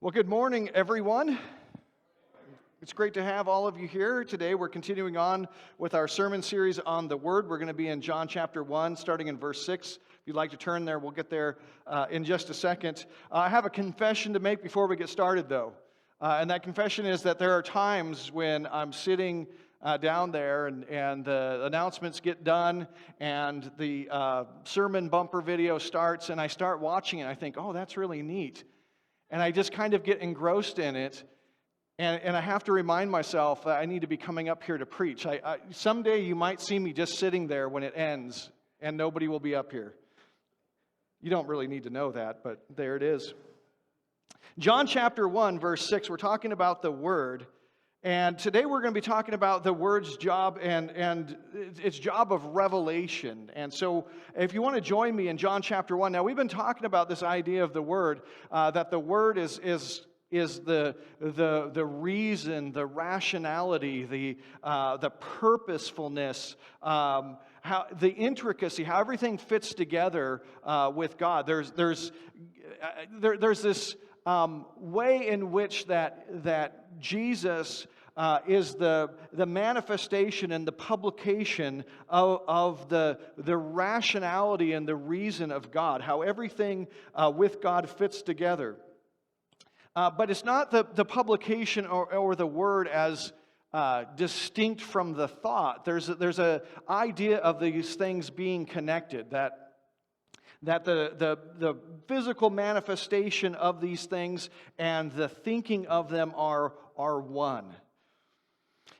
Well, good morning, everyone. It's great to have all of you here today. We're continuing on with our sermon series on the Word. We're going to be in John chapter 1, starting in verse 6. If you'd like to turn there, we'll get there in just a second. I have a confession to make before we get started, though. And that confession is that there are times when I'm sitting down there and the announcements get done and the sermon bumper video starts, and I start watching it. I think, oh, that's really neat. And I just kind of get engrossed in it, and I have to remind myself that I need to be coming up here to preach. Someday you might see me just sitting there when it ends, and nobody will be up here. You don't really need to know that, but there it is. John chapter 1, verse 6, we're talking about the Word. And today we're going to be talking about the Word's job and its job of revelation. And so if you want to join me in John chapter 1, now we've been talking about this idea of the Word, that the Word is the reason, the rationality, the purposefulness, how the intricacy, how everything fits together with God. There's this way in which that Jesus is the manifestation and the publication of the rationality and the reason of God, how everything with God fits together. But it's not the publication or the Word as distinct from the thought. There's an idea of these things being connected, that the physical manifestation of these things and the thinking of them are one.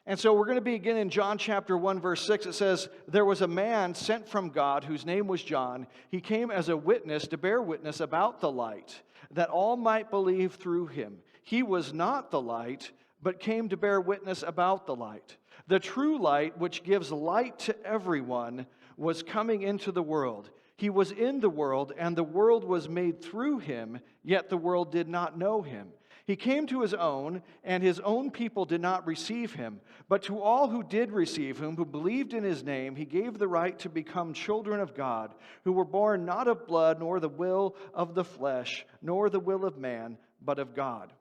And so we're going to begin in John chapter 1, verse 6. It says, "There was a man sent from God whose name was John. He came as a witness to bear witness about the light, that all might believe through him. He was not the light, but came to bear witness about the light. The true light, which gives light to everyone, was coming into the world. He was in the world, and the world was made through him, yet the world did not know him. He came to his own, and his own people did not receive him. But to all who did receive him, who believed in his name, he gave the right to become children of God, who were born not of blood, nor the will of the flesh, nor the will of man, but of God."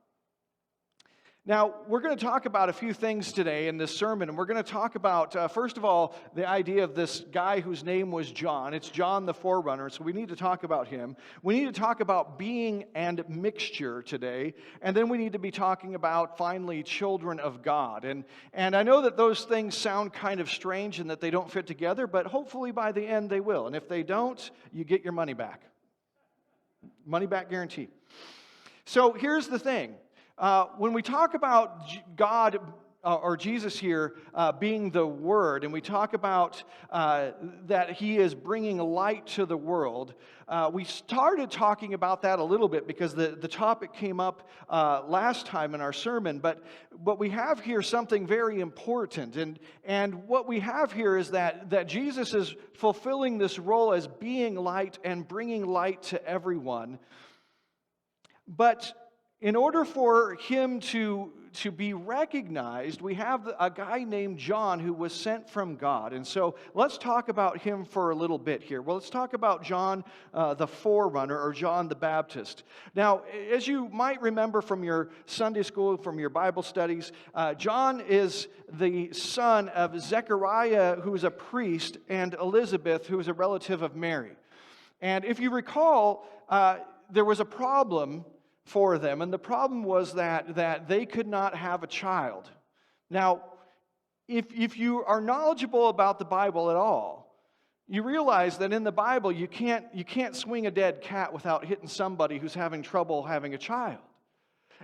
Now, we're going to talk about a few things today in this sermon, and we're going to talk about, first of all, the idea of this guy whose name was John. It's John the Forerunner, so we need to talk about him. We need to talk about being and mixture today, and then we need to be talking about, finally, children of God. And I know that those things sound kind of strange and that they don't fit together, but hopefully by the end they will. And if they don't, you get your money back. Money back guarantee. So here's the thing. When we talk about God or Jesus here being the Word, and we talk about that He is bringing light to the world, we started talking about that a little bit because the topic came up last time in our sermon, but we have here something very important, and what we have here is that Jesus is fulfilling this role as being light and bringing light to everyone, but in order for him to be recognized, we have a guy named John who was sent from God. And so let's talk about him for a little bit here. Well, let's talk about John the Forerunner, or John the Baptist. Now, as you might remember from your Sunday school, from your Bible studies, John is the son of Zechariah, who's a priest, and Elizabeth, who is a relative of Mary. And if you recall, there was a problem for them, and the problem was that they could not have a child. Now, if you are knowledgeable about the Bible at all, you realize that in the Bible you can't swing a dead cat without hitting somebody who's having trouble having a child.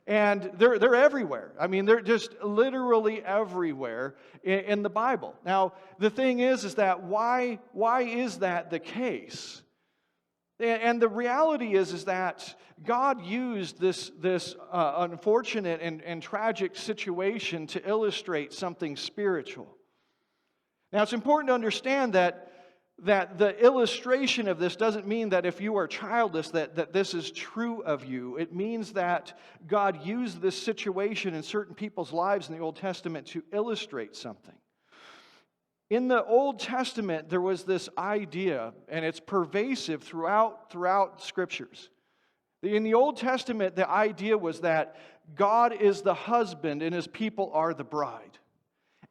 And they're everywhere. I mean, they're just literally everywhere in the Bible. Now, the thing is that why is that the case? And the reality is that God used this unfortunate and tragic situation to illustrate something spiritual. Now, it's important to understand that the illustration of this doesn't mean that if you are childless that this is true of you. It means that God used this situation in certain people's lives in the Old Testament to illustrate something. In the Old Testament, there was this idea, and it's pervasive throughout Scriptures. In the Old Testament, the idea was that God is the husband and his people are the bride.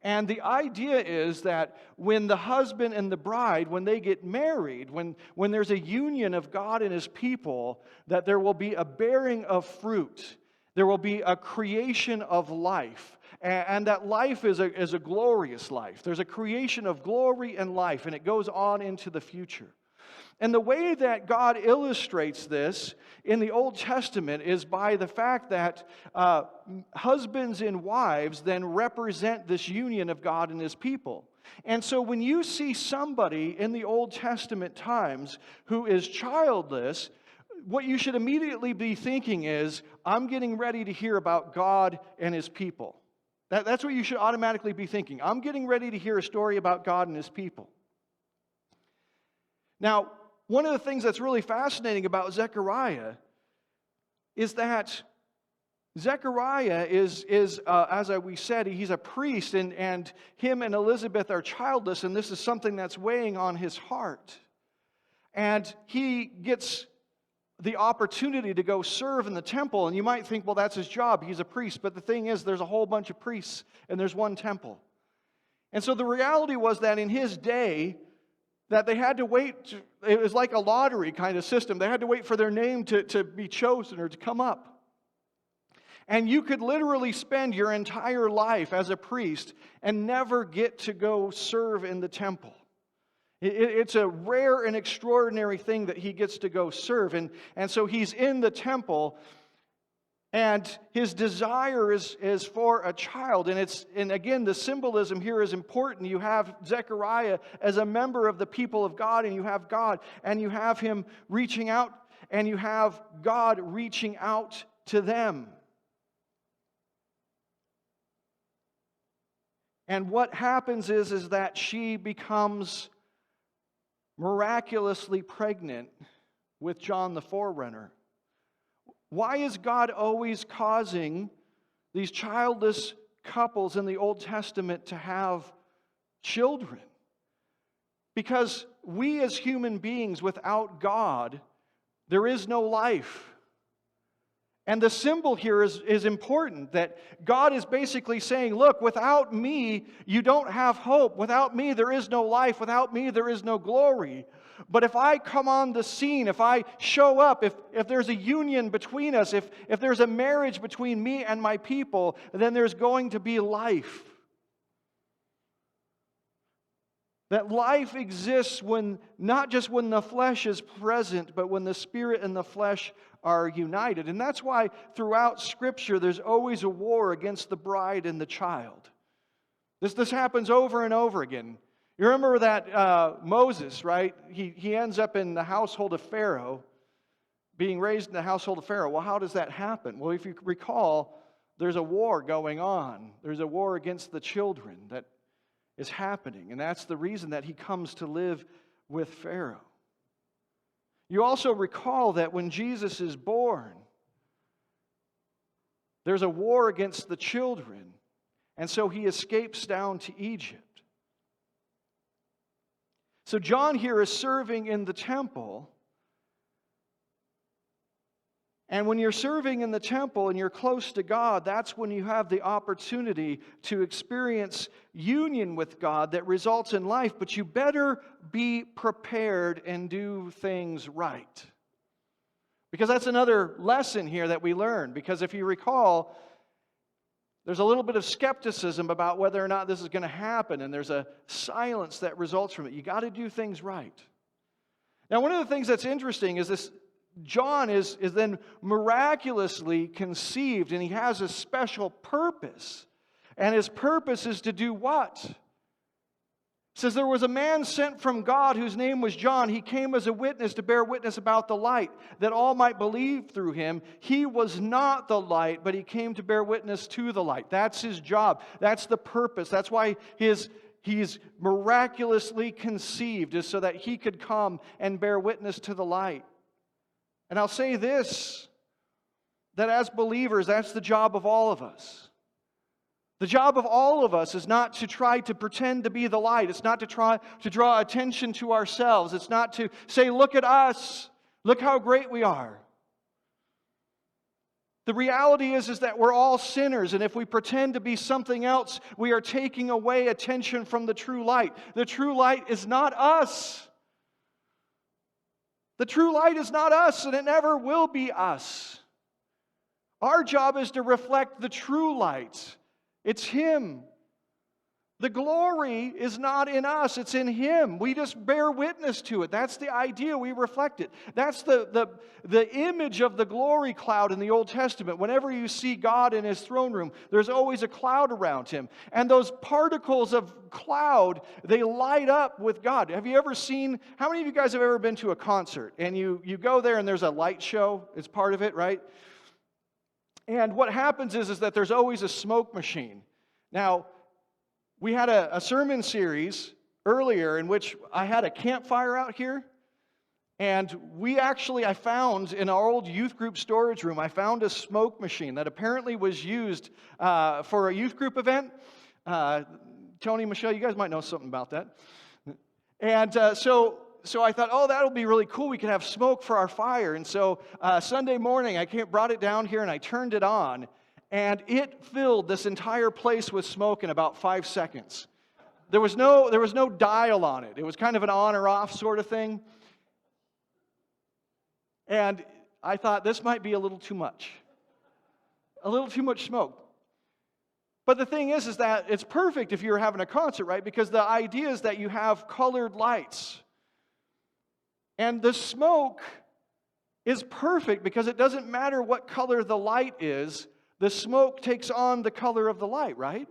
And the idea is that when the husband and the bride, when they get married, when there's a union of God and his people, that there will be a bearing of fruit. There will be a creation of life. And that life is a glorious life. There's a creation of glory and life, and it goes on into the future. And the way that God illustrates this in the Old Testament is by the fact that husbands and wives then represent this union of God and his people. And so when you see somebody in the Old Testament times who is childless, what you should immediately be thinking is, I'm getting ready to hear about God and his people. That's what you should automatically be thinking. I'm getting ready to hear a story about God and his people. Now, one of the things that's really fascinating about Zechariah is that Zechariah is as we said, he's a priest, and him and Elizabeth are childless, and this is something that's weighing on his heart. And he gets the opportunity to go serve in the temple, and you might think, well, that's his job. He's a priest. But the thing is, there's a whole bunch of priests, and there's one temple. And so the reality was that in his day, that they had to wait. It was like a lottery kind of system. They had to wait for their name to be chosen or to come up. And you could literally spend your entire life as a priest and never get to go serve in the temple. It's a rare and extraordinary thing that he gets to go serve. And so he's in the temple, and his desire is for a child. And again, the symbolism here is important. You have Zechariah as a member of the people of God, and you have God, and you have him reaching out, and you have God reaching out to them. And what happens is that she becomes miraculously pregnant with John the Forerunner. Why is God always causing these childless couples in the Old Testament to have children? Because we as human beings, without God, there is no life. And the symbol here is important, that God is basically saying, look, without me, you don't have hope. Without me, there is no life. Without me, there is no glory. But if I come on the scene, if I show up, if there's a union between us, if there's a marriage between me and my people, then there's going to be life. That life exists when, not just when the flesh is present, but when the spirit and the flesh are united. And that's why throughout Scripture there's always a war against the bride and the child. This happens over and over again. You remember that Moses, right? He ends up in the household of Pharaoh, being raised in the household of Pharaoh. Well, how does that happen? Well, if you recall, there's a war going on. There's a war against the children that is happening. And that's the reason that he comes to live with Pharaoh. You also recall that when Jesus is born, there's a war against the children. And so he escapes down to Egypt. So John here is serving in the temple. And when you're serving in the temple and you're close to God, that's when you have the opportunity to experience union with God that results in life. But you better be prepared and do things right. Because that's another lesson here that we learn. Because if you recall, there's a little bit of skepticism about whether or not this is going to happen. And there's a silence that results from it. You got to do things right. Now, one of the things that's interesting is this. John is then miraculously conceived, and he has a special purpose. And his purpose is to do what? It says, there was a man sent from God whose name was John. He came as a witness to bear witness about the light, that all might believe through him. He was not the light, but he came to bear witness to the light. That's his job. That's the purpose. That's why he's miraculously conceived, is so that he could come and bear witness to the light. And I'll say this, that as believers, that's the job of all of us. The job of all of us is not to try to pretend to be the light. It's not to try to draw attention to ourselves. It's not to say, look at us, look how great we are. The reality is that we're all sinners, and if we pretend to be something else, we are taking away attention from the true light. The true light is not us. The true light is not us, and it never will be us. Our job is to reflect the true light. It's Him. The glory is not in us, it's in Him. We just bear witness to it. That's the idea, we reflect it. That's the image of the glory cloud in the Old Testament. Whenever you see God in His throne room, there's always a cloud around Him. And those particles of cloud, they light up with God. Have you ever seen, how many of you guys have ever been to a concert? And you go there and there's a light show, it's part of it, right? And what happens is that there's always a smoke machine. Now, we had a sermon series earlier in which I had a campfire out here. And I found in our old youth group storage room, I found a smoke machine that apparently was used for a youth group event. Tony, Michelle, you guys might know something about that. And so I thought, oh, that'll be really cool. We can have smoke for our fire. And so Sunday morning, I brought it down here and I turned it on. And it filled this entire place with smoke in about 5 seconds. There was no dial on it. It was kind of an on or off sort of thing. And I thought this might be a little too much. A little too much smoke. But the thing is that it's perfect if you're having a concert, right? Because the idea is that you have colored lights. And the smoke is perfect because it doesn't matter what color the light is. The smoke takes on the color of the light, right?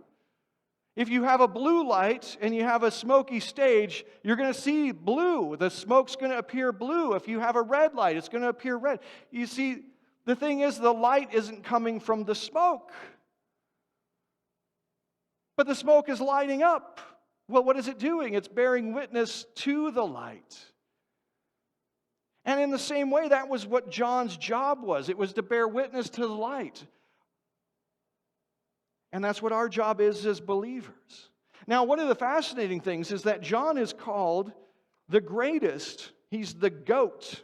If you have a blue light and you have a smoky stage, you're going to see blue. The smoke's going to appear blue. If you have a red light, it's going to appear red. You see, the thing is, the light isn't coming from the smoke. But the smoke is lighting up. Well, what is it doing? It's bearing witness to the light. And in the same way, that was what John's job was. It was to bear witness to the light. And that's what our job is as believers. Now, one of the fascinating things is that John is called the greatest. He's the GOAT.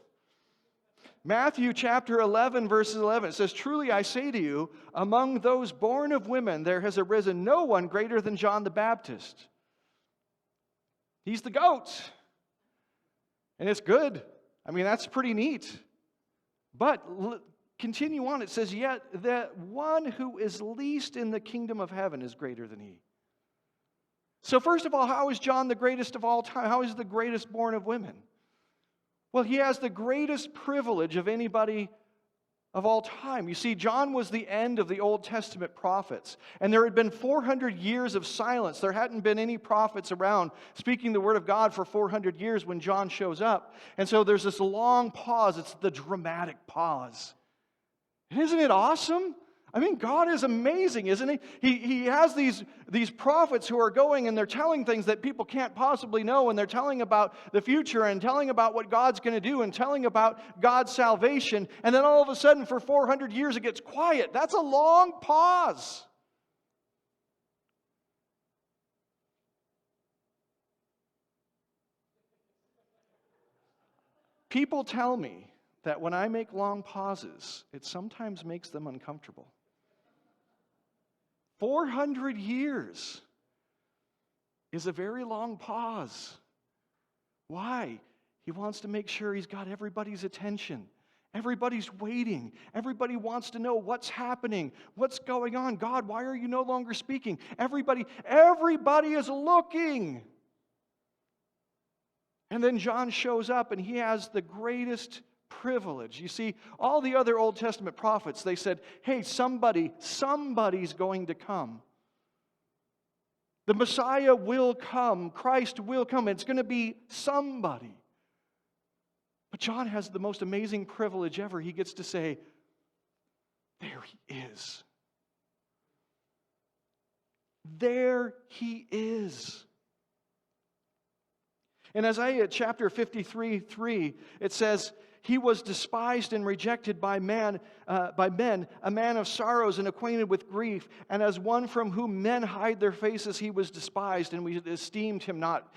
Matthew chapter 11, verses 11, it says, "Truly I say to you, among those born of women, there has arisen no one greater than John the Baptist." He's the GOAT. And it's good. I mean, that's pretty neat. But continue on, it says, "Yet the one who is least in the kingdom of heaven is greater than he." So first of all, how is John the greatest of all time? How is he the greatest born of women? Well, he has the greatest privilege of anybody of all time. You see, John was the end of the Old Testament prophets, and there had been 400 years of silence. There hadn't been any prophets around speaking the word of God for 400 years when John shows up. And so there's this long pause. It's the dramatic pause. And isn't it awesome? I mean, God is amazing, isn't He? He has these prophets who are going and they're telling things that people can't possibly know, and they're telling about the future and telling about what God's going to do and telling about God's salvation. And then all of a sudden, for 400 years, it gets quiet. That's a long pause. People tell me that when I make long pauses, it sometimes makes them uncomfortable. 400 years is a very long pause. Why? He wants to make sure he's got everybody's attention. Everybody's waiting. Everybody wants to know what's happening, what's going on. God, why are you no longer speaking? Everybody is looking. And then John shows up and he has the greatest privilege. You see, all the other Old Testament prophets, they said, hey, somebody's going to come. The Messiah will come. Christ will come. It's going to be somebody. But John has the most amazing privilege ever. He gets to say, there he is. There he is. In Isaiah chapter 53:3, it says, "He was despised and rejected by men, a man of sorrows and acquainted with grief. And as one from whom men hide their faces, he was despised, and we esteemed him not."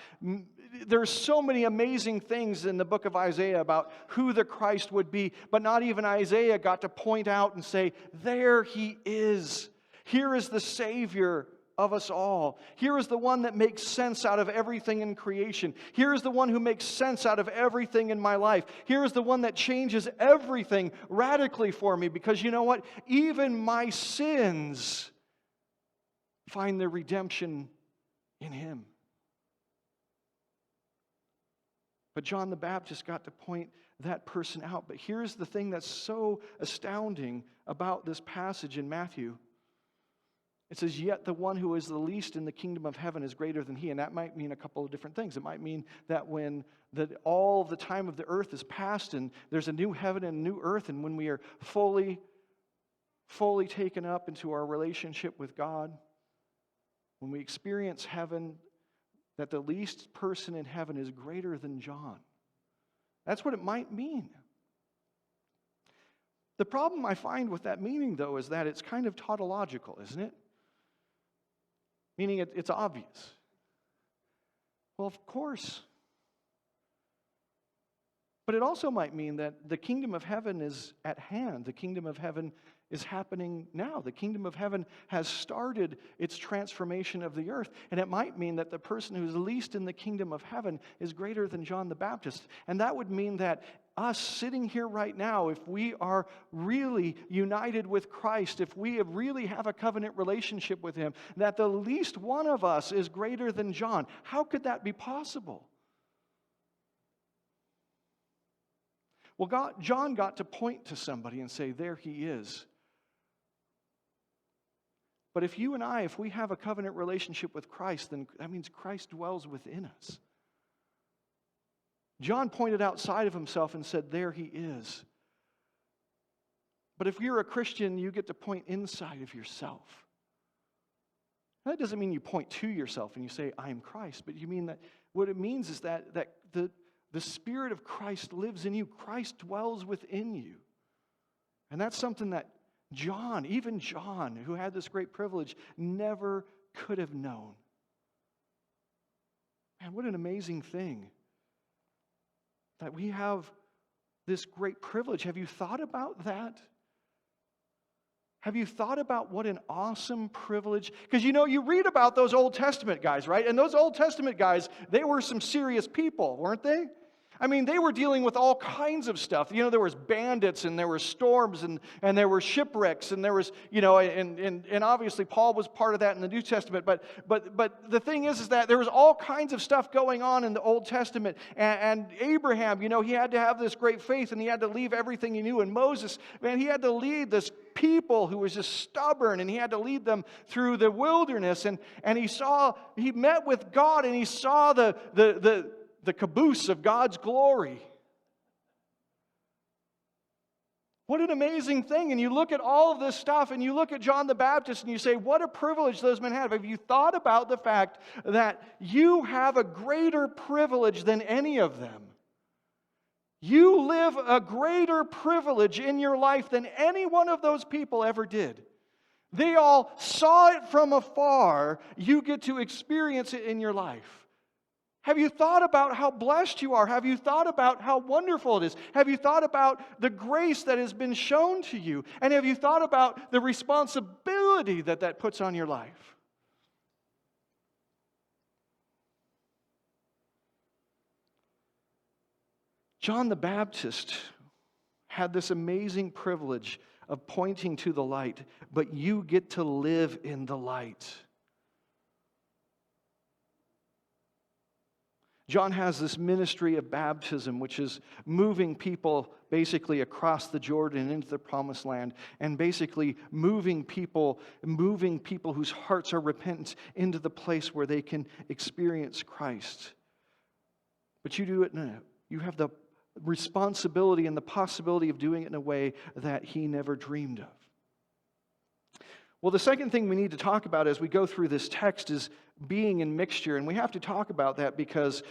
there's so many amazing things in the book of Isaiah about who the Christ would be, but not even Isaiah got to point out and say, there he is. Here is the Savior of us all. Here is the one that makes sense out of everything in creation. Here is the one who makes sense out of everything in my life. Here is the one that changes everything radically for me, because you know what? Even my sins find their redemption in him. But John the Baptist got to point that person out. But here's the thing that's so astounding about this passage in Matthew. It says, yet the one who is the least in the kingdom of heaven is greater than he. And that might mean a couple of different things. It might mean that when all the time of the earth is past and there's a new heaven and a new earth, and when we are fully taken up into our relationship with God, when we experience heaven, that the least person in heaven is greater than John. That's what it might mean. The problem I find with that meaning, though, is that it's kind of tautological, isn't it? Meaning it's obvious. Well, of course. But it also might mean that the kingdom of heaven is at hand. The kingdom of heaven is happening now. The kingdom of heaven has started its transformation of the earth. And it might mean that the person who's least in the kingdom of heaven is greater than John the Baptist. And that would mean that us sitting here right now, if we are really united with Christ, if we really have a covenant relationship with him, that the least one of us is greater than John. How could that be possible? Well, John got to point to somebody and say, there he is. But if you and I, if we have a covenant relationship with Christ, then that means Christ dwells within us. John pointed outside of himself and said, there he is. But if you're a Christian, you get to point inside of yourself. That doesn't mean you point to yourself and you say, I am Christ. But you mean that what it means is that the Spirit of Christ lives in you. Christ dwells within you. And that's something that John, even John, who had this great privilege, never could have known. Man, what an amazing thing that we have this great privilege. Have you thought about that? Have you thought about what an awesome privilege? Because you read about those Old Testament guys, right? And those Old Testament guys, they were some serious people, weren't they? I mean, they were dealing with all kinds of stuff. There was bandits, and there were storms, and there were shipwrecks, and there was, and obviously Paul was part of that in the New Testament. But the thing is that there was all kinds of stuff going on in the Old Testament. And Abraham, he had to have this great faith, and he had to leave everything he knew. And Moses, man, he had to lead this people who was just stubborn, and he had to lead them through the wilderness. And he met with God, and he saw the caboose of God's glory. What an amazing thing. And you look at all of this stuff, and you look at John the Baptist, and you say, what a privilege those men have. Have you thought about the fact that you have a greater privilege than any of them? You live a greater privilege in your life than any one of those people ever did. They all saw it from afar. You get to experience it in your life. Have you thought about how blessed you are? Have you thought about how wonderful it is? Have you thought about the grace that has been shown to you? And have you thought about the responsibility that puts on your life? John the Baptist had this amazing privilege of pointing to the light, but you get to live in the light. John has this ministry of baptism, which is moving people basically across the Jordan into the promised land, and basically moving people whose hearts are repentant into the place where they can experience Christ. But you do it you have the responsibility and the possibility of doing it in a way that he never dreamed of. Well, the second thing we need to talk about as we go through this text is being in mixture. And we have to talk about that because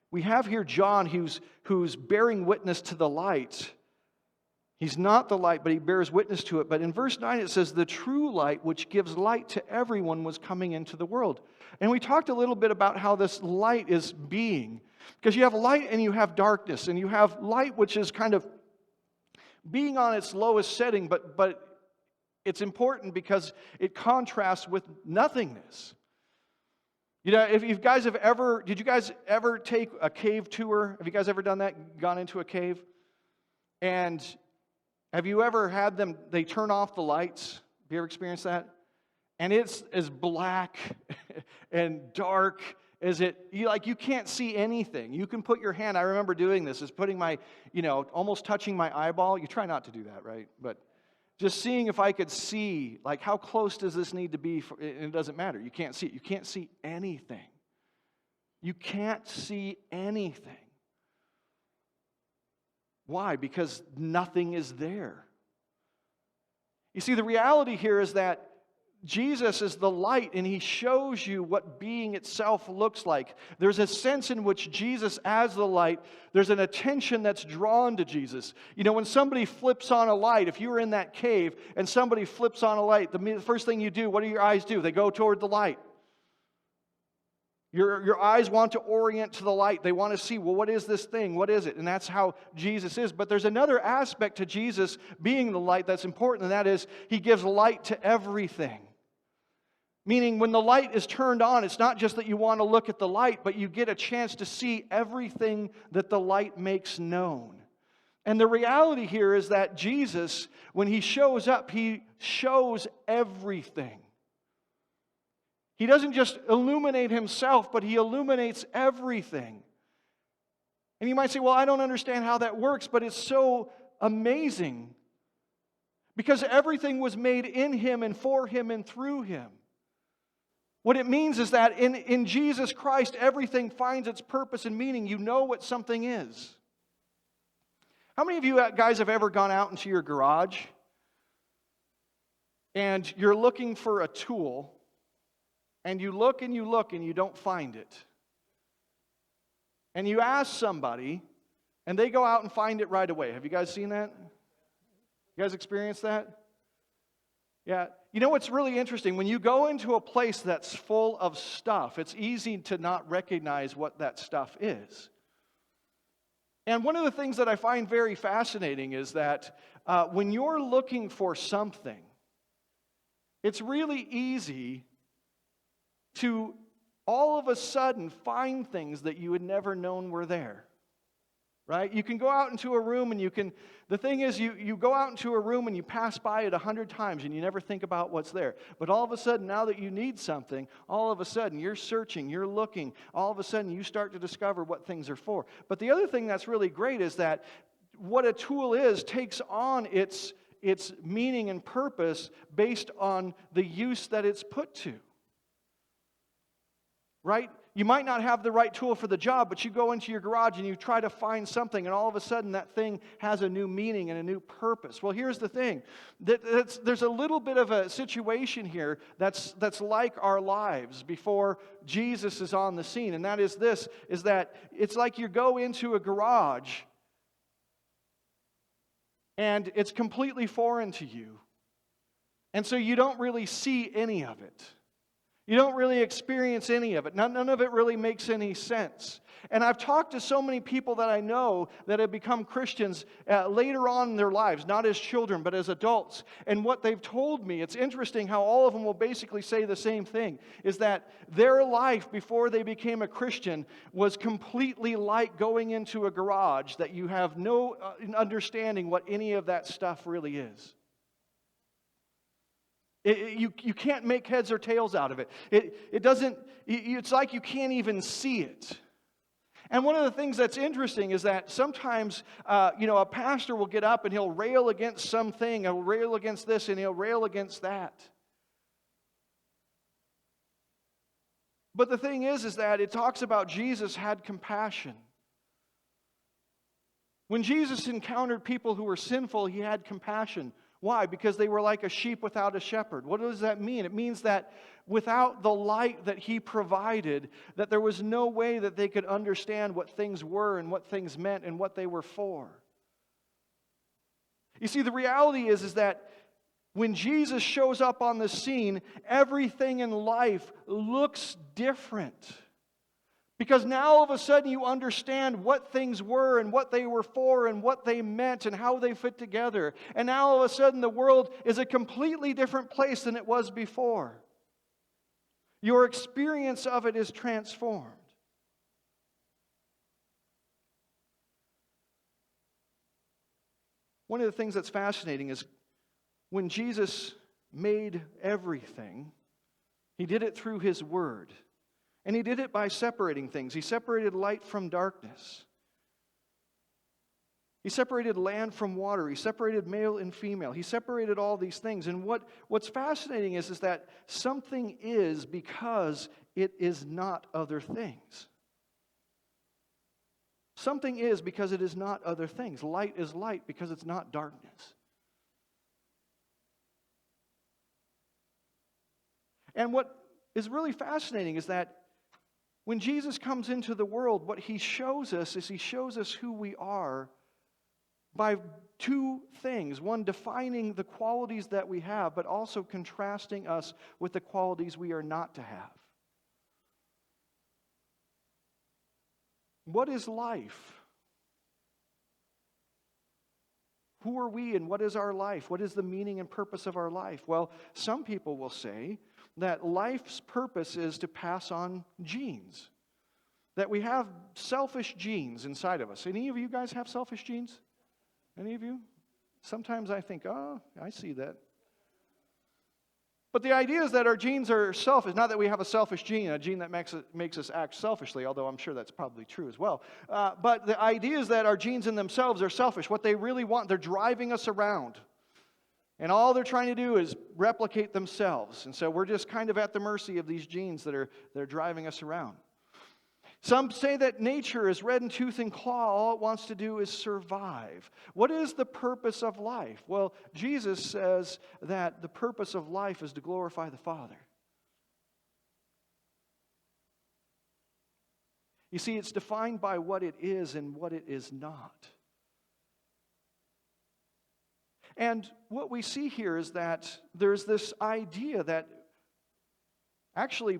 we have here John who's bearing witness to the light. He's not the light, but he bears witness to it. But in verse 9 it says, the true light, which gives light to everyone, was coming into the world. And we talked a little bit about how this light is being. Because you have light and you have darkness. And you have light, which is kind of being on its lowest setting, but it's important because it contrasts with nothingness. You know, if you guys have ever, did you guys ever take a cave tour? Have you guys ever done that, gone into a cave? And have you ever had them, they turn off the lights? Have you ever experienced that? And it's as black and dark as you can't see anything. You can put your hand, I remember doing this, is putting my, almost touching my eyeball. You try not to do that, right? But just seeing if I could see, like, how close does this need to be, and it doesn't matter. You can't see it. You can't see anything. You can't see anything. Why? Because nothing is there. You see, the reality here is that Jesus is the light, and he shows you what being itself looks like. There's a sense in which Jesus, as the light, there's an attention that's drawn to Jesus. You know, when somebody flips on a light, if you were in that cave and somebody flips on a light, the first thing you do, what do your eyes do? They go toward the light. Your eyes want to orient to the light. They want to see, well, what is this thing? What is it? And that's how Jesus is. But there's another aspect to Jesus being the light that's important, and that is he gives light to everything. Meaning when the light is turned on, it's not just that you want to look at the light, but you get a chance to see everything that the light makes known. And the reality here is that Jesus, when he shows up, he shows everything. He doesn't just illuminate himself, but he illuminates everything. And you might say, well, I don't understand how that works, but it's so amazing. Because everything was made in him and for him and through him. What it means is that in Jesus Christ, everything finds its purpose and meaning. You know what something is. How many of you guys have ever gone out into your garage and you're looking for a tool, and you look and you don't find it? And you ask somebody, and they go out and find it right away. Have you guys seen that? You guys experienced that? Yeah. You know what's really interesting? When you go into a place that's full of stuff, it's easy to not recognize what that stuff is. And one of the things that I find very fascinating is that when you're looking for something, it's really easy to all of a sudden find things that you had never known were there. Right? You can go out into a room and the thing is you go out into a room and you pass by it 100 times and you never think about what's there. But all of a sudden, now that you need something, all of a sudden you're searching, you're looking, all of a sudden you start to discover what things are for. But the other thing that's really great is that what a tool is takes on its meaning and purpose based on the use that it's put to. Right? You might not have the right tool for the job, but you go into your garage and you try to find something, and all of a sudden that thing has a new meaning and a new purpose. Well, here's the thing. There's a little bit of a situation here that's like our lives before Jesus is on the scene, and that is this, is that it's like you go into a garage and it's completely foreign to you, and so you don't really see any of it. You don't really experience any of it. None of it really makes any sense. And I've talked to so many people that I know that have become Christians later on in their lives, not as children, but as adults. And what they've told me, it's interesting how all of them will basically say the same thing, is that their life before they became a Christian was completely like going into a garage, that you have no understanding what any of that stuff really is. You can't make heads or tails out of it. It's like you can't even see it. And one of the things that's interesting is that sometimes, a pastor will get up and he'll rail against something, he'll rail against this, and he'll rail against that. But the thing is that it talks about Jesus had compassion. When Jesus encountered people who were sinful, he had compassion. Why? Because they were like a sheep without a shepherd. What does that mean? It means that without the light that he provided, that there was no way that they could understand what things were and what things meant and what they were for. You see, the reality is that when Jesus shows up on the scene, everything in life looks different. Because now all of a sudden you understand what things were and what they were for and what they meant and how they fit together. And now all of a sudden the world is a completely different place than it was before. Your experience of it is transformed. One of the things that's fascinating is when Jesus made everything, He did it through His Word. And He did it by separating things. He separated light from darkness. He separated land from water. He separated male and female. He separated all these things. And what's fascinating is that something is because it is not other things. Something is because it is not other things. Light is light because it's not darkness. And what is really fascinating is that when Jesus comes into the world, what He shows us is He shows us who we are by two things. One, defining the qualities that we have, but also contrasting us with the qualities we are not to have. What is life? Who are we and what is our life? What is the meaning and purpose of our life? Well, some people will say that life's purpose is to pass on genes. That we have selfish genes inside of us. Any of you guys have selfish genes? Any of you? Sometimes I think, oh, I see that. But the idea is that our genes are selfish. Not that we have a selfish gene, a gene that makes us act selfishly, although I'm sure that's probably true as well. But the idea is that our genes in themselves are selfish. What they really want, they're driving us around. And all they're trying to do is replicate themselves. And so we're just kind of at the mercy of these genes that are driving us around. Some say that nature is red in tooth and claw. All it wants to do is survive. What is the purpose of life? Well, Jesus says that the purpose of life is to glorify the Father. You see, it's defined by what it is and what it is not. And what we see here is that there's this idea that actually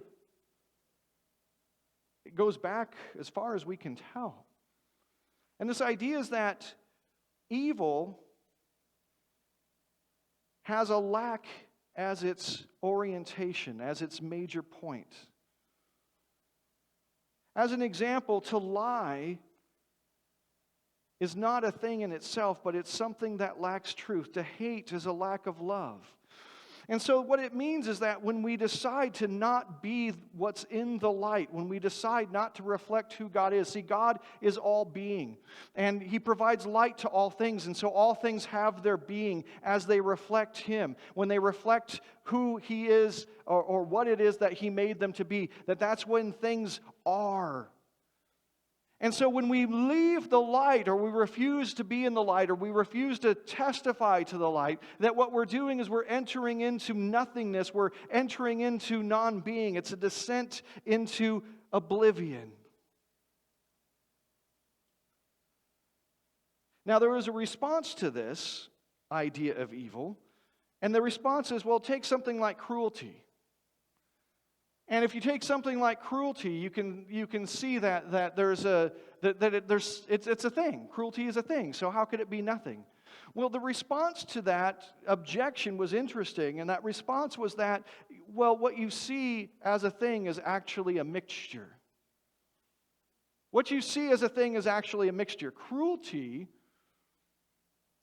it goes back as far as we can tell. And this idea is that evil has a lack as its orientation, as its major point. As an example, to lie is not a thing in itself, but it's something that lacks truth. To hate is a lack of love. And so what it means is that when we decide to not be what's in the light, when we decide not to reflect who God is, see, God is all being, and He provides light to all things, and so all things have their being as they reflect Him. When they reflect who He is or what it is that He made them to be, that's when things are. And so when we leave the light, or we refuse to be in the light, or we refuse to testify to the light, that what we're doing is we're entering into nothingness, we're entering into non-being. It's a descent into oblivion. Now there is a response to this idea of evil, and the response is, well, take something like cruelty. And if you take something like cruelty, you can see that it's a thing. Cruelty is a thing. So how could it be nothing? Well, the response to that objection was interesting, and that response was that, well, what you see as a thing is actually a mixture. What you see as a thing is actually a mixture. Cruelty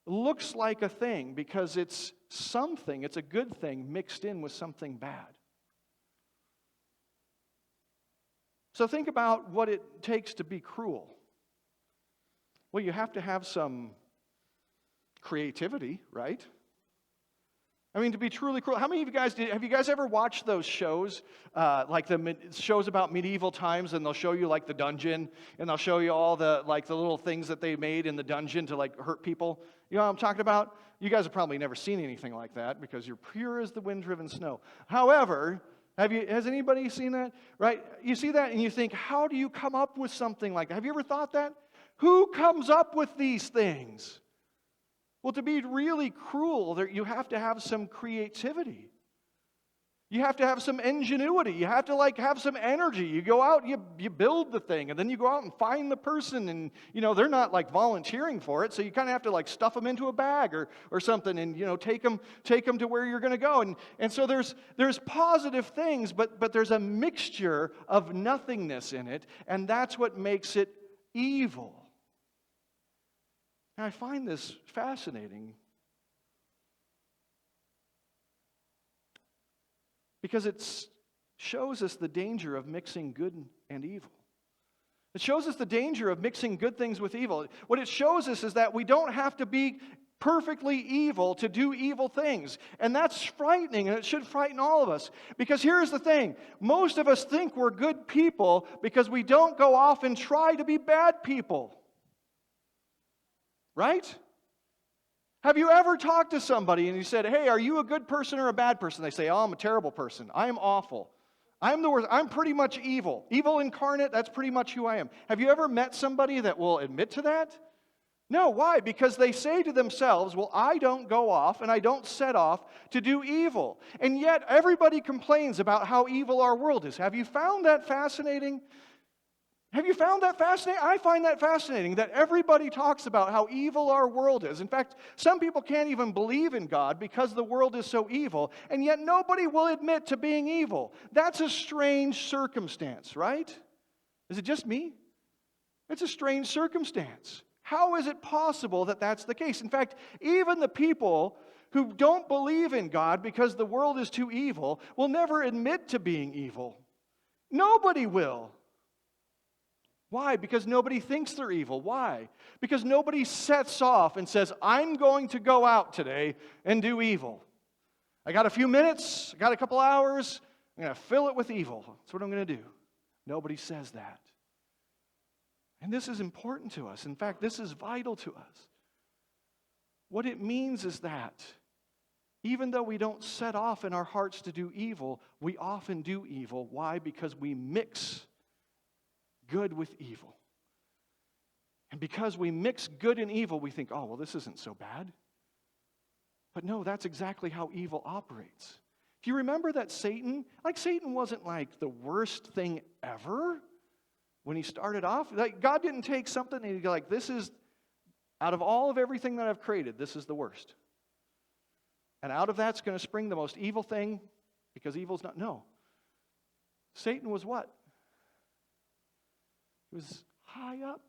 looks like a thing because it's something, it's a good thing mixed in with something bad. So think about what it takes to be cruel. Well, you have to have some creativity, right? I mean, to be truly cruel. How many of you guys have you guys ever watched those shows, like the shows about medieval times, and they'll show you like the dungeon, and they'll show you all the little things that they made in the dungeon to like hurt people. You know what I'm talking about? You guys have probably never seen anything like that because you're pure as the wind-driven snow. However, has anybody seen that? Right? You see that and you think, how do you come up with something like that? Have you ever thought that? Who comes up with these things? Well, to be really cruel, you have to have some creativity. You have to have some ingenuity. You have to have some energy. You go out, you build the thing, and then you go out and find the person, and they're not volunteering for it, so you kind of have to stuff them into a bag or something, and take them to where you're going to go. And so there's positive things, but there's a mixture of nothingness in it, and that's what makes it evil. And I find this fascinating, because it shows us the danger of mixing good and evil. It shows us the danger of mixing good things with evil. What it shows us is that we don't have to be perfectly evil to do evil things. And that's frightening, and it should frighten all of us. Because here's the thing. Most of us think we're good people because we don't go off and try to be bad people. Right? Have you ever talked to somebody and you said, hey, are you a good person or a bad person? They say, oh, I'm a terrible person. I am awful. I'm the worst. I'm pretty much evil. Evil incarnate, that's pretty much who I am. Have you ever met somebody that will admit to that? No, why? Because they say to themselves, well, I don't go off and I don't set off to do evil. And yet everybody complains about how evil our world is. Have you found that fascinating? Have you found that fascinating? I find that fascinating that everybody talks about how evil our world is. In fact, some people can't even believe in God because the world is so evil, and yet nobody will admit to being evil. That's a strange circumstance, right? Is it just me? It's a strange circumstance. How is it possible that that's the case? In fact, even the people who don't believe in God because the world is too evil will never admit to being evil. Nobody will. Why? Because nobody thinks they're evil. Why? Because nobody sets off and says, I'm going to go out today and do evil. I got a few minutes, I got a couple hours, I'm going to fill it with evil. That's what I'm going to do. Nobody says that. And this is important to us. In fact, this is vital to us. What it means is that even though we don't set off in our hearts to do evil, we often do evil. Why? Because we mix good with evil. And because we mix good and evil, we think, oh, well, this isn't so bad. But no, that's exactly how evil operates. Do you remember that Satan wasn't the worst thing ever when he started off? God didn't take something and he'd go this is, out of all of everything that I've created, this is the worst. And out of that's going to spring the most evil thing, because evil's not, no. Satan was what? He was high up.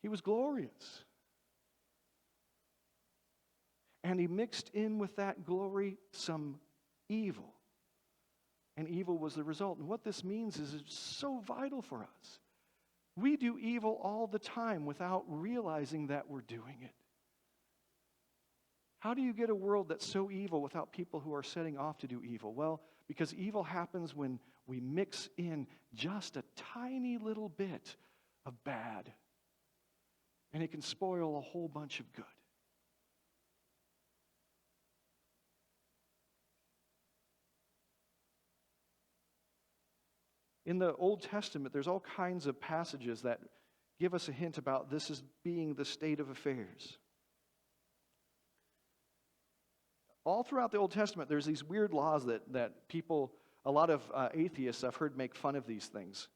He was glorious. And he mixed in with that glory some evil. And evil was the result. And what this means is it's so vital for us. We do evil all the time without realizing that we're doing it. How do you get a world that's so evil without people who are setting off to do evil? Well, because evil happens when we mix in just a tiny little bit of bad. And it can spoil a whole bunch of good. In the Old Testament, there's all kinds of passages that give us a hint about this as being the state of affairs. All throughout the Old Testament, there's these weird laws that people, a lot of atheists I've heard make fun of these things.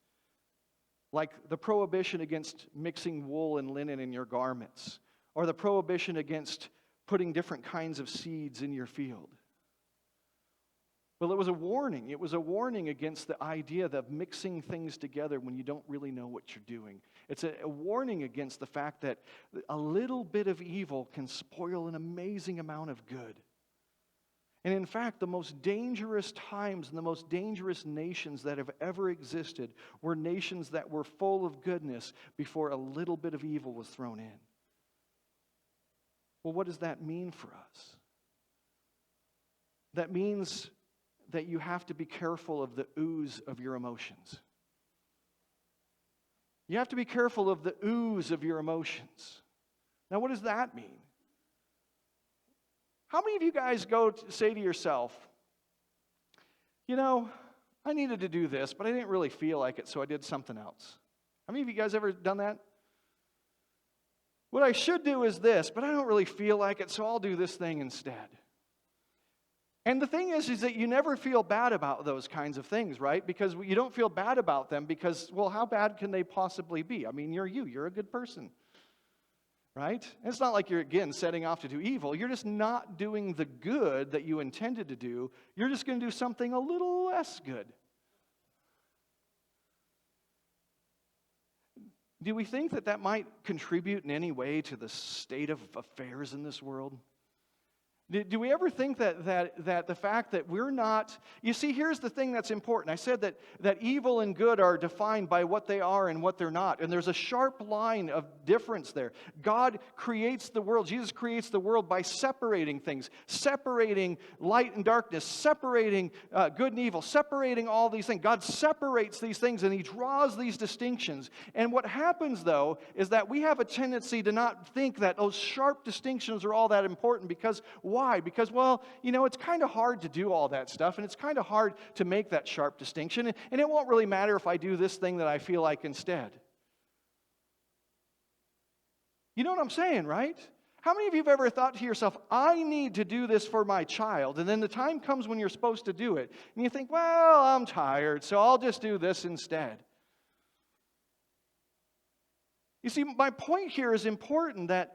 Like the prohibition against mixing wool and linen in your garments, or the prohibition against putting different kinds of seeds in your field. Well, it was a warning. It was a warning against the idea of mixing things together when you don't really know what you're doing. It's a warning against the fact that a little bit of evil can spoil an amazing amount of good. And in fact, the most dangerous times and the most dangerous nations that have ever existed were nations that were full of goodness before a little bit of evil was thrown in. Well, what does that mean for us? That means that you have to be careful of the ooze of your emotions. You have to be careful of the ooze of your emotions. Now, what does that mean? How many of you guys say to yourself, I needed to do this, but I didn't really feel like it, so I did something else? How many of you guys ever done that? What I should do is this, but I don't really feel like it, so I'll do this thing instead. And the thing is that you never feel bad about those kinds of things, right? Because you don't feel bad about them because, well, how bad can they possibly be? I mean, you're a good person, right? And it's not like you're, again, setting off to do evil. You're just not doing the good that you intended to do. You're just going to do something a little less good. Do we think that that might contribute in any way to the state of affairs in this world? Do we ever think that the fact that we're not... You see, here's the thing that's important. I said that evil and good are defined by what they are and what they're not. And there's a sharp line of difference there. God creates the world. Jesus creates the world by separating things. Separating light and darkness. Separating good and evil. Separating all these things. God separates these things and He draws these distinctions. And what happens, though, is that we have a tendency to not think that those sharp distinctions are all that important because... Why? Because, well, it's kind of hard to do all that stuff, and it's kind of hard to make that sharp distinction, and it won't really matter if I do this thing that I feel like instead. You know what I'm saying, right? How many of you have ever thought to yourself, I need to do this for my child, and then the time comes when you're supposed to do it, and you think, well, I'm tired, so I'll just do this instead. You see, my point here is important that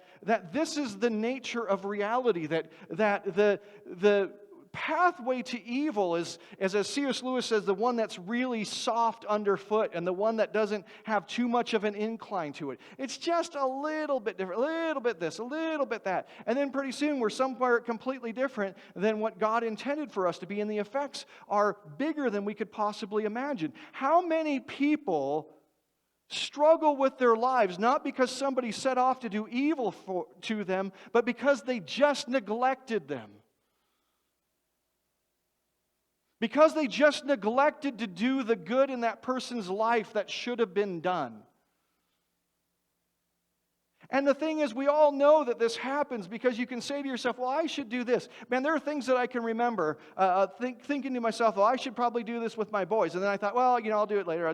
this is the nature of reality, that the pathway to evil is, as C.S. Lewis says, the one that's really soft underfoot and the one that doesn't have too much of an incline to it. It's just a little bit different, a little bit this, a little bit that. And then pretty soon we're somewhere completely different than what God intended for us to be, and the effects are bigger than we could possibly imagine. How many people struggle with their lives, not because somebody set off to do evil to them, but because they just neglected them. Because they just neglected to do the good in that person's life that should have been done. And the thing is, we all know that this happens because you can say to yourself, well, I should do this. Man, there are things that I can remember thinking to myself, well, I should probably do this with my boys. And then I thought, well, I'll do it later,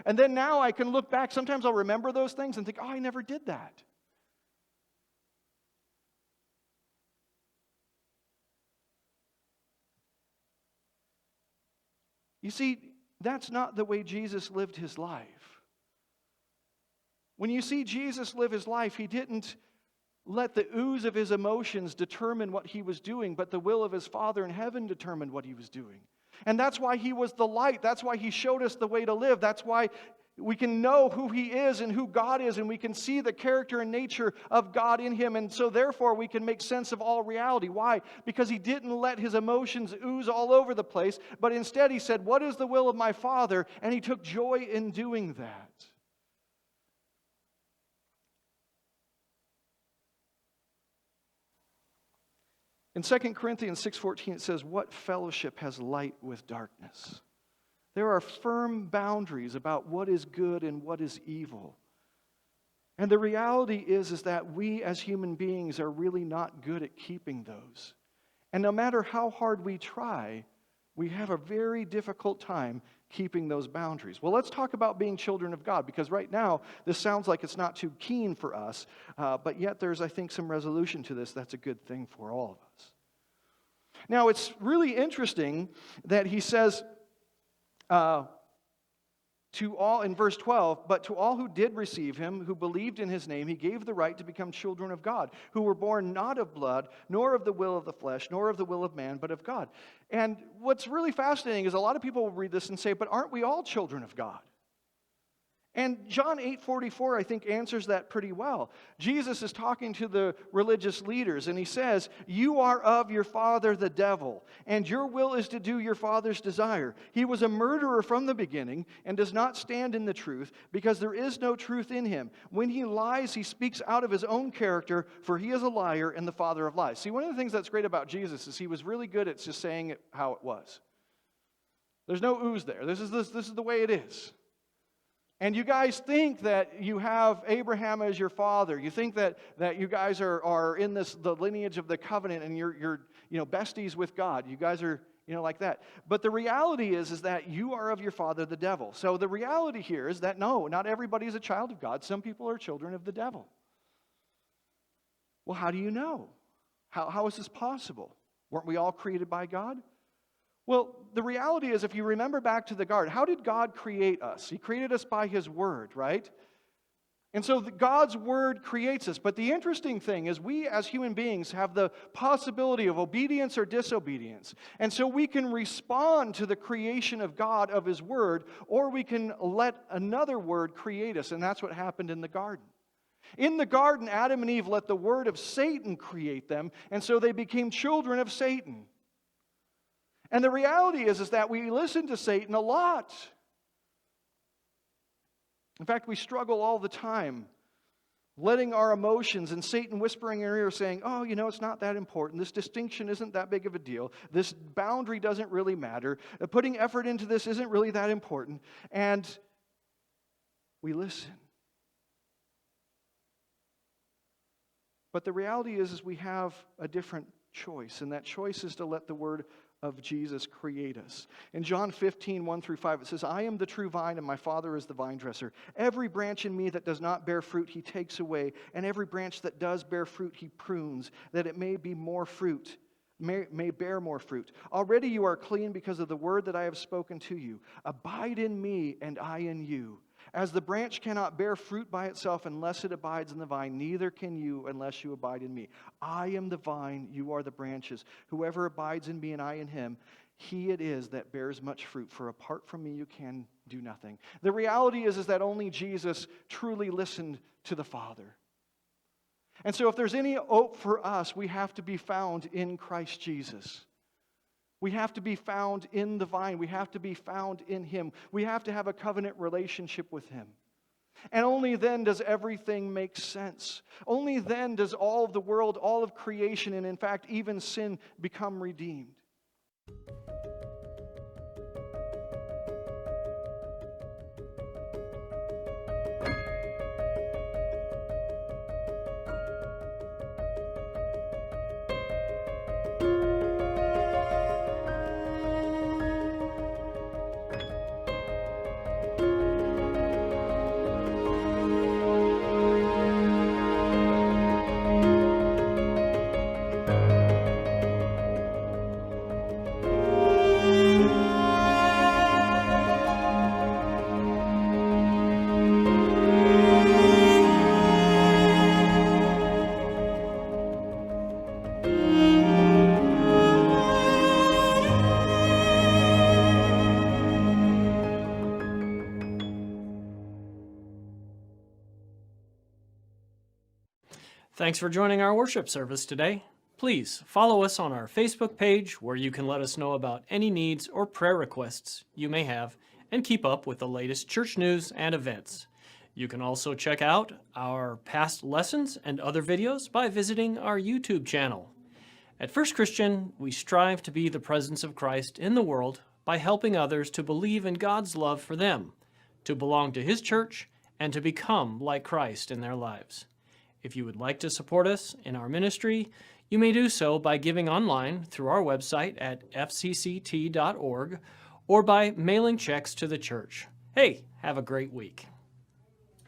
And then now I can look back. Sometimes I'll remember those things and think, oh, I never did that. You see, that's not the way Jesus lived His life. When you see Jesus live His life, He didn't let the ooze of His emotions determine what He was doing, but the will of His Father in heaven determined what He was doing. And that's why He was the light. That's why He showed us the way to live. That's why we can know who He is and who God is, and we can see the character and nature of God in Him, and so therefore we can make sense of all reality. Why? Because He didn't let His emotions ooze all over the place, but instead He said, what is the will of my Father? And He took joy in doing that. In 2 Corinthians 6:14 it says, what fellowship has light with darkness? There are firm boundaries about what is good and what is evil. And the reality is that we as human beings are really not good at keeping those. And no matter how hard we try, we have a very difficult time keeping those boundaries. Well, let's talk about being children of God, because right now this sounds like it's not too keen for us, but yet there's, I think, some resolution to this that's a good thing for all of us. Now, it's really interesting that he says to all, in verse 12, but to all who did receive Him, who believed in His name, He gave the right to become children of God, who were born not of blood, nor of the will of the flesh, nor of the will of man, but of God. And what's really fascinating is a lot of people will read this and say, but aren't we all children of God? And John 8:44, I think, answers that pretty well. Jesus is talking to the religious leaders, and He says, you are of your father the devil, and your will is to do your father's desire. He was a murderer from the beginning and does not stand in the truth, because there is no truth in him. When he lies, he speaks out of his own character, for he is a liar and the father of lies. See, one of the things that's great about Jesus is He was really good at just saying it how it was. There's no ooze there. This is the way it is. And you guys think that you have Abraham as your father. You think that you guys are in the lineage of the covenant, and you're besties with God. You guys are like that. But the reality is that you are of your father the devil. So the reality here is that no, not everybody is a child of God. Some people are children of the devil. Well, how do you know? How is this possible? Weren't we all created by God? Well, the reality is, if you remember back to the garden, how did God create us? He created us by His Word, right? And so God's Word creates us. But the interesting thing is we as human beings have the possibility of obedience or disobedience. And so we can respond to the creation of God, of His Word, or we can let another word create us. And that's what happened in the garden. In the garden, Adam and Eve let the word of Satan create them, and so they became children of Satan. And the reality is that we listen to Satan a lot. In fact, we struggle all the time, letting our emotions and Satan whispering in our ear saying, oh, it's not that important. This distinction isn't that big of a deal. This boundary doesn't really matter. Putting effort into this isn't really that important. And we listen. But the reality is we have a different choice, and that choice is to let the word of Jesus create us. In John 15, 1-5, it says, I am the true vine, and my Father is the vine dresser. Every branch in me that does not bear fruit, He takes away, and every branch that does bear fruit, He prunes, that it may be more fruit, may bear more fruit. Already you are clean because of the word that I have spoken to you. Abide in me, and I in you. As the branch cannot bear fruit by itself unless it abides in the vine, neither can you unless you abide in me. I am the vine, you are the branches. Whoever abides in me and I in him, he it is that bears much fruit. For apart from me you can do nothing. The reality is that only Jesus truly listened to the Father. And so if there's any hope for us, we have to be found in Christ Jesus. We have to be found in the vine. We have to be found in Him. We have to have a covenant relationship with Him. And only then does everything make sense. Only then does all of the world, all of creation, and in fact even sin become redeemed. Thanks for joining our worship service today. Please follow us on our Facebook page where you can let us know about any needs or prayer requests you may have and keep up with the latest church news and events. You can also check out our past lessons and other videos by visiting our YouTube channel. At First Christian, we strive to be the presence of Christ in the world by helping others to believe in God's love for them, to belong to His church, and to become like Christ in their lives. If you would like to support us in our ministry, you may do so by giving online through our website at fcct.org or by mailing checks to the church. Hey, have a great week.